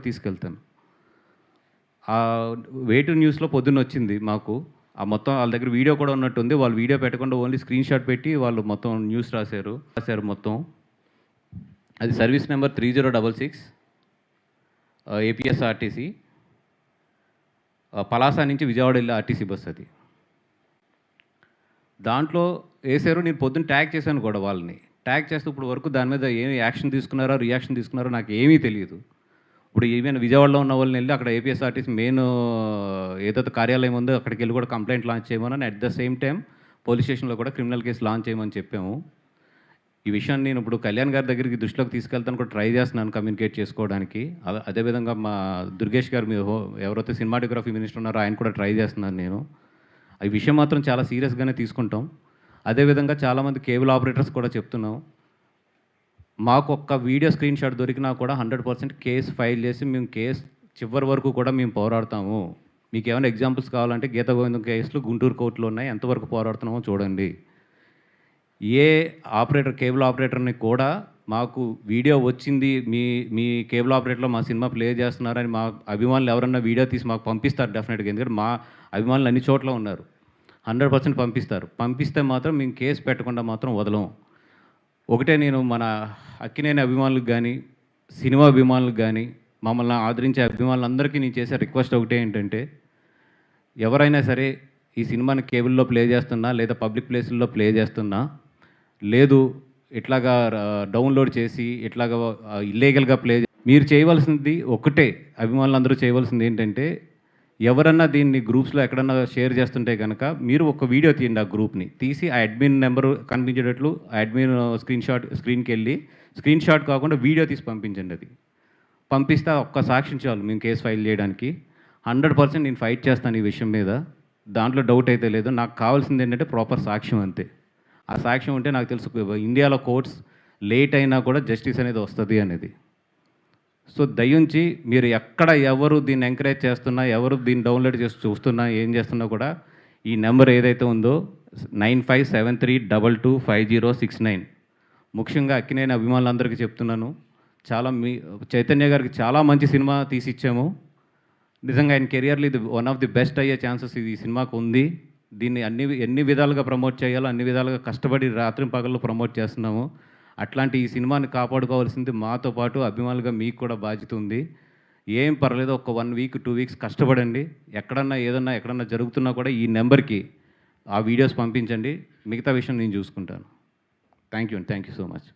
తీసుకెళ్తాను. వే2 న్యూస్‌లో పొద్దున్నొచ్చింది మాకు. ఆ మొత్తం వాళ్ళ దగ్గర వీడియో కూడా ఉన్నట్టుంది. వాళ్ళు వీడియో పెట్టకుండా ఓన్లీ స్క్రీన్‌షాట్ పెట్టి వాళ్ళు మొత్తం న్యూస్ రాశారు మొత్తం. అది సర్వీస్ నెంబర్ 3066 ఏపీఎస్ఆర్టీసీ పలాస నుంచి విజయవాడ వెళ్ళే ఆర్టీసీ బస్ అది. దాంట్లో ఏసారు. నేను పొద్దున్న ట్యాగ్ చేశాను కూడా వాళ్ళని. ట్యాగ్ చేస్తే ఇప్పుడు వరకు దాని మీద ఏమి యాక్షన్ తీసుకున్నారో, రియాక్షన్ తీసుకున్నారో నాకు ఏమీ తెలీదు. ఇప్పుడు ఈవెన్ విజయవాడలో ఉన్న వాళ్ళని వెళ్ళి అక్కడ ఏపీఎస్ఆర్టీసీ మెయిన్ ఏదైతే కార్యాలయం ఉందో అక్కడికి వెళ్ళి కూడా కంప్లైంట్ లాంచ్ చేయమని, at the same time police స్టేషన్లో కూడా క్రిమినల్ కేసు లాంచ్ చేయమని చెప్పాము. ఈ విషయాన్ని నేను ఇప్పుడు కళ్యాణ్ గారి దగ్గరికి దృష్టిలోకి తీసుకెళ్తాను కూడా ట్రై చేస్తున్నాను కమ్యూనికేట్ చేసుకోవడానికి. అదేవిధంగా మా దుర్గేష్ గారు ఎవరైతే సినిమాటోగ్రఫీ మినిస్టర్ ఉన్నారో ఆయన కూడా ట్రై చేస్తున్నాను నేను. ఈ విషయం మాత్రం చాలా సీరియస్గానే తీసుకుంటాం. అదేవిధంగా చాలామంది కేబుల్ ఆపరేటర్స్ కూడా చెప్తున్నాం, మాకు ఒక్క వీడియో స్క్రీన్ షాట్ దొరికినా కూడా 100% కేసు ఫైల్ చేసి మేము కేసు చివరి వరకు కూడా మేము పోరాడతాము. మీకు ఏమైనా ఎగ్జాంపుల్స్ కావాలంటే గీతా గోవిందం కేసులు గుంటూరు కోర్టులో ఉన్నాయి, ఎంతవరకు పోరాడుతున్నామో చూడండి. ఏ ఆపరేటర్ కేబుల్ ఆపరేటర్ని కూడా మాకు వీడియో వచ్చింది, మీ కేబుల్ ఆపరేటర్లో మా సినిమా ప్లే చేస్తున్నారని మా అభిమానులు ఎవరన్నా వీడియో తీసి మాకు పంపిస్తారు డెఫినెట్గా. ఎందుకంటే మా అభిమానులు అన్ని చోట్ల ఉన్నారు. 100% పంపిస్తారు. పంపిస్తే మాత్రం మేము కేసు పెట్టకుండా మాత్రం వదలము. ఒకటే నేను మన అక్కినేని అభిమానులకు కానీ, సినిమా అభిమానులకు కానీ, మమ్మల్ని ఆదరించే అభిమానులందరికీ నేను చేసే రిక్వెస్ట్ ఒకటే ఏంటంటే, ఎవరైనా సరే ఈ సినిమాని కేబుల్లో ప్లే చేస్తున్నా లేదా పబ్లిక్ ప్లేసుల్లో ప్లే చేస్తున్నా, లేదు ఇట్లాగా డౌన్లోడ్ చేసి ఇట్లాగా ఇల్లీగల్గా మీరు చేయవలసింది ఒకటే, అభిమానులందరూ చేయవలసింది ఏంటంటే, ఎవరన్నా దీన్ని గ్రూప్స్లో ఎక్కడన్నా షేర్ చేస్తుంటే కనుక మీరు ఒక వీడియో తీయండి. ఆ గ్రూప్ని తీసి ఆ అడ్మిన్ నెంబరు కనిపించేటట్లు ఆ అడ్మిన్ స్క్రీన్కి వెళ్ళి స్క్రీన్ షాట్ కాకుండా వీడియో తీసి పంపించండి. అది పంపిస్తే ఒక్క సాక్ష్యం చాలు మేము కేసు ఫైల్ చేయడానికి. 100% నేను ఫైట్ చేస్తాను ఈ విషయం మీద, దాంట్లో డౌట్ అయితే లేదు. నాకు కావాల్సింది ఏంటంటే ప్రాపర్ సాక్ష్యం అంతే. ఆ సాక్ష్యం ఉంటే నాకు తెలుసు ఇండియాలో కోర్ట్స్ లేట్ అయినా కూడా జస్టిస్ అనేది వస్తుంది అనేది. సో దయించి మీరు ఎక్కడ ఎవరు దీన్ని ఎంకరేజ్ చేస్తున్నా, ఎవరు దీన్ని డౌన్లోడ్ చేసి చూస్తున్నా, ఏం చేస్తున్నా కూడా ఈ నెంబర్ ఏదైతే ఉందో 9573225069 ముఖ్యంగా అక్కినేని అభిమానులందరికీ చెప్తున్నాను. చైతన్య గారికి చాలా మంచి సినిమా తీసిచ్చాము. నిజంగా ఆయన కెరియర్లో ఇది వన్ ఆఫ్ ది బెస్ట్ అయ్యే ఛాన్సెస్ ఈ సినిమాకు ఉంది. దీన్ని ఎన్ని విధాలుగా ప్రమోట్ చేయాలో అన్ని విధాలుగా కష్టపడి రాత్రి పగళ్ళు ప్రమోట్ చేస్తున్నాము. అట్లాంటి ఈ సినిమాని కాపాడుకోవాల్సింది మాతో పాటు అభిమానులుగా మీకు కూడా బాధ్యత ఉంది. ఏం పర్లేదు, ఒక 1 వీక్ 2 వీక్స్ కష్టపడండి. ఎక్కడన్నా జరుగుతున్నా కూడా ఈ నెంబర్కి ఆ వీడియోస్ పంపించండి. మిగతా విషయం నేను చూసుకుంటాను. Thank you so much.